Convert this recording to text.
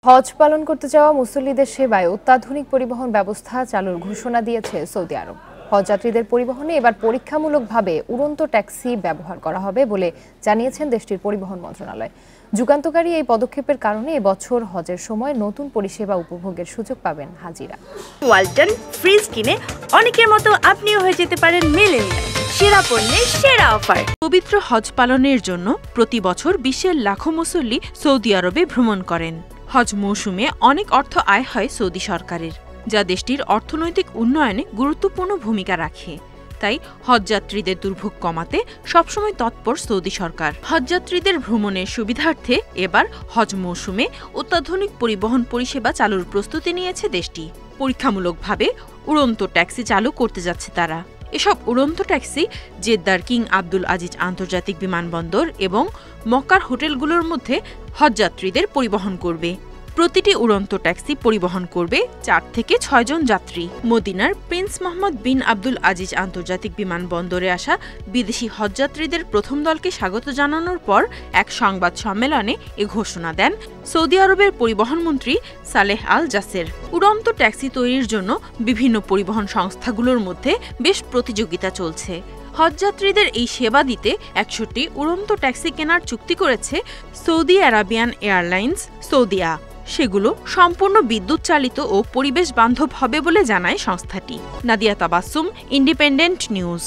হজ পালন করতে যাওয়া মুসল্লিদের সেবায় অত্যাধুনিক পরিবহন ব্যবস্থা চালুর ঘোষণা দিয়েছে সৌদি আরব। হজযাত্রীদের পরিবহনে এবার পরীক্ষামূলকভাবে উড়ন্ত ট্যাক্সি ব্যবহার করা হবে বলে জানিয়েছেন দেশটির পরিবহন মন্ত্রণালয়। যুগান্তকারী এই পদক্ষেপের কারণে এবছর হজের সময় নতুন পরিষেবা উপভোগের সুযোগ পাবেন হাজিরা। ওয়ালটন ফ্রিজ কিনে অনেকের মতো আপনিও হয়ে যেতে পারেন মিলেনিয়াল। সেরা পণ্যের সেরা অফার। পবিত্র হজ পালনের জন্য প্রতি বছর বিশ্বের লাখো মুসল্লি সৌদি আরবে ভ্রমণ করেন। হজ মৌসুমে অনেক অর্থ আয় হয় সৌদি সরকারের, যা দেশটির অর্থনৈতিক উন্নয়নে গুরুত্বপূর্ণ ভূমিকা রাখে। তাই হজযাত্রীদের দুর্ভোগ কমাতে সবসময় তৎপর সৌদি সরকার। হজযাত্রীদের ভ্রমণের সুবিধার্থে এবার হজ মৌসুমে অত্যাধুনিক পরিবহন পরিষেবা চালুর প্রস্তুতি নিয়েছে দেশটি। পরীক্ষামূলকভাবে উড়ন্ত ট্যাক্সি চালু করতে যাচ্ছে তারা। এসব উড়ন্ত ট্যাক্সি জেদ্দার কিং আব্দুল আজিজ আন্তর্জাতিক বিমানবন্দর এবং মক্কার হোটেলগুলোর মধ্যে হজযাত্রীদের পরিবহন করবে। প্রতিটি উড়ন্ত ট্যাক্সি পরিবহন করবে 4 থেকে 6 জন যাত্রী। মদিনার প্রিন্স মোহাম্মদ বিন আব্দুল আজিজ আন্তর্জাতিক বিমানবন্দরে আসা বিদেশি হজযাত্রীদের প্রথম দলকে স্বাগত জানানোর পর এক সংবাদ সম্মেলনে এ ঘোষণা দেন সৌদি আরবের পরিবহন মন্ত্রী সালেহ আল জাসের। উড়ন্ত ট্যাক্সি তৈরির জন্য বিভিন্ন পরিবহন সংস্থাগুলোর মধ্যে বেশ প্রতিযোগিতা চলছে। হজযাত্রীদের এই সেবা দিতে 100টি উড়ন্ত ট্যাক্সি কেনার চুক্তি করেছে সৌদি আরাবিয়ান এয়ারলাইন্স সৌদিয়া। সেগুলো সম্পূর্ণ বিদ্যুৎ চালিত ও পরিবেশ বান্ধব হবে বলে জানায় সংস্থাটি। Nadia Tabassum, independent news.